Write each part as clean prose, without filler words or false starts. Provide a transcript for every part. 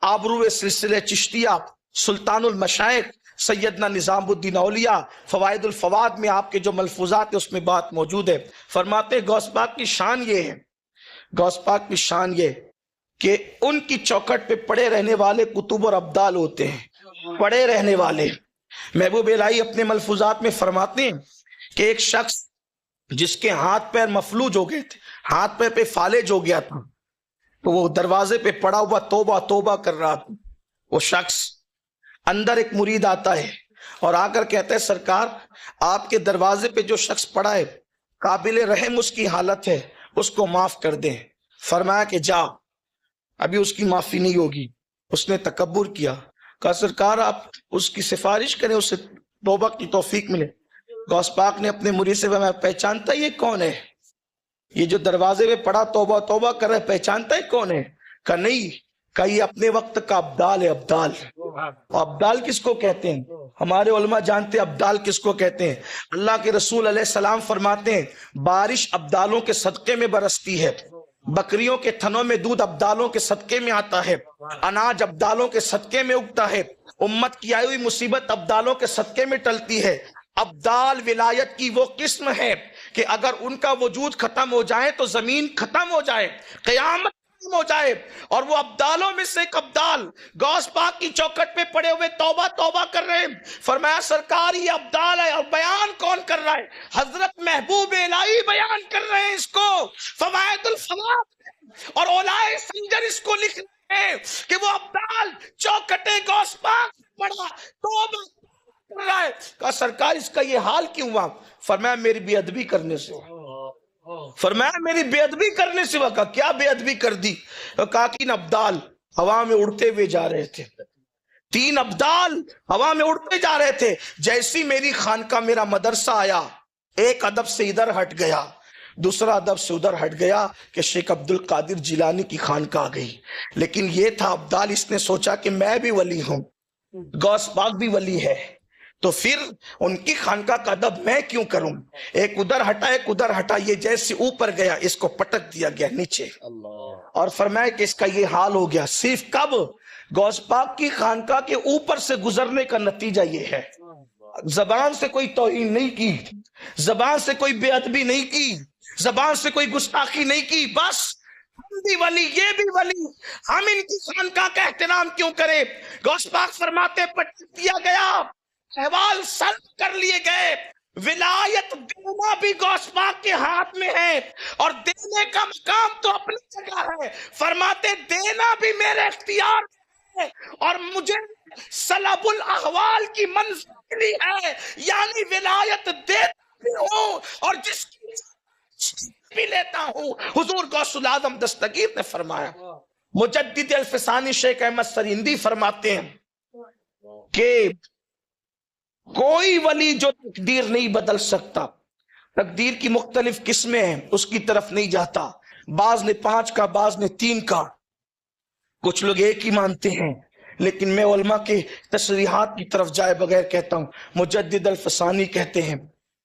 आबरू सिलसिले चिश्तिया, सुल्तानुल मशाइख सैयदना निजामुद्दीन औलिया, फवाइदुल फवाद में आपके जो मलफूजात है उसमें बात मौजूद है। फरमाते गौस पाक की शान ये है, गौस पाक की शान ये कि उनकी चौखट पे पड़े रहने वाले कुतुब और अब्दाल होते हैं, पड़े रहने वाले। महबूब इलाही अपने मलफूजात में फरमाते हैं कि एक शख्स जिसके हाथ पैर मफलूज हो गए थे, हाथ पैर पे फालेज हो गया था, तो वो दरवाजे पे पड़ा हुआ तौबा तौबा कर रहा था। वो शख्स, अंदर एक मुरीद आता है और आकर कहता है सरकार आपके दरवाजे पे जो शख्स पड़ा है काबिल रहम उसकी हालत है, उसको माफ कर दें। फरमाया कि जा, अभी उसकी माफी नहीं होगी। उसने तकब्बुर किया, कहा सरकार आप उसकी सिफारिश करें, उससे तौबा की तौफीक मिले। गौस पाक ने अपने मुरीद से फरमाया पहचानता ये कौन है, ये जो दरवाजे में पड़ा तौबा तौबा कर रहा है, पहचानता है कौन है? कहा नहीं, कहा ये अपने वक्त का अब्दाल है, अब्दाल। अब्दाल किसको कहते हैं? हमारे उलमा जानते हैं अब्दाल किसको कहते हैं। अल्लाह के रसूल अलैहिस्सलाम फरमाते हैं बारिश अब्दालों के सदके में बरसती है, बकरियों के थनों में दूध अब्दालों के सदके में आता है, अनाज अब्दालों के सदके में उगता है, उम्मत की आई हुई मुसीबत अब्दालों के सदके में टलती है। अब्दाल विलायत की वो किस्म है कि अगर उनका वजूद खत्म हो जाए तो जमीन खत्म हो जाए, क़यामत खत्म हो जाए। और वो अब्दालों में से एक अब्दाल गौस पाक की चौखट पे पड़े हुए तौबा तौबा कर रहे हैं। फरमाया सरकार ये अब्दाल है, और बयान कौन कर रहा है? हजरत महबूब इलाही बयान कर रहे हैं इसको। फवाइदुल फवाद और औलाए संजर इसको लिख रहे हैं कि वो अब्दाल चौखटे गौस पाक पड़ा तौबा कर रहा है। कहा सरकार इसका ये हाल क्यों हुआ? फरमाया मेरी बेअदबी करने से। फरमाया मेरी बेअदबी करने से। कहा क्या बेअदबी कर दी? कहा कि अब्दाल हवा में उड़ते हुए जा रहे थे, 3 अब्दाल हवा में उड़ते जा रहे थे। जैसी मेरी खानका मेरा मदरसा आया, एक अदब से इधर हट गया, दूसरा अदब से उधर हट गया कि शेख अब्दुल कादिर जिलानी की खानका आ गई। लेकिन ये था अब्दाल, इसने सोचा कि मैं भी वली हूं, गौस पाक भी वली है, तो फिर उनकी खानका का अदब मैं क्यों करूं? एक उधर हटा एक उधर हटा, ये जैसे ऊपर गया इसको पटक दिया गया नीचे। और फरमाया कि इसका ये हाल हो गया। सिर्फ कब? गौस पाक की खानका के ऊपर से गुजरने का नतीजा ये है। जबान से कोई तौहीन नहीं की, जबान से कोई बेअदबी नहीं की, जबान से कोई गुस्ताखी नहीं की, बस हम भी वली ये भी वली, हम इनकी खानका का एहतराम क्यों करें? गौस पाक फरमाते पटक दिया गया, अहवाल सर्व कर लिए गए। विलायत देना भी गौस पाक के हाथ में है और देने का मकाम तो अपनी जगह है। फरमाते देना भी मेरे इख्तियार में है और मुझे सलबुल अहवाल की मंजूरी मिली है, यानी विलायत देता भी हूं और जिसकी भी लेता हूं। हुजूर गौसुल आजम दस्तगीर ने फरमाया, मुजद्दिद अल-फसानी शेख अहमद सरिंदी फरमाते हैं कि कोई वली जो तकदीर नहीं बदल सकता, तकदीर की मुख्तलिफ किस्में हैं, उसकी तरफ नहीं जाता। बाज ने 5 का, बाज ने 3 का, कुछ लोग एक ही मानते हैं। लेकिन मैं उलमा के तशरीहात की तरफ जाए बगैर कहता हूं, मुजद्दिद अल-फसानी कहते हैं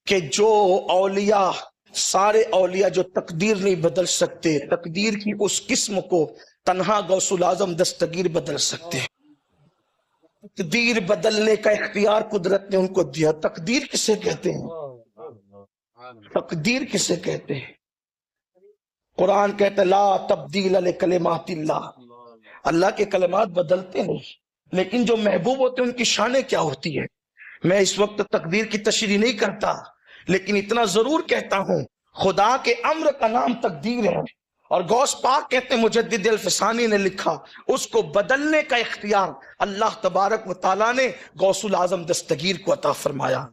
कि जो औलिया, सारे औलिया जो तकदीर नहीं बदल सकते, तकदीर की उस किस्म को तन्हा गौसुल आजम दस्तगीर बदल सकते हैं। तकदीर बदलने का इख्तियार कुदरत ने उनको दिया। तकदीर किसे कहते हैं? तकदीर किसे कहते हैं? कुरान कहता है ला तब्दील लिकलिमातिल्लाह, अल्लाह के कलमात बदलते नहीं, लेकिन जो महबूब होते हैं उनकी शानें क्या होती है। मैं इस वक्त तकदीर की तशरीह नहीं करता, लेकिन इतना जरूर कहता हूं खुदा के अम्र का नाम तकदीर है। और गौस पाक कहते हैं, मुजद्दिद अल-फसानी ने लिखा, उसको बदलने का इख्तियार अल्लाह तबारक व तआला ने गौसुल आजम दस्तगीर को अता फरमाया।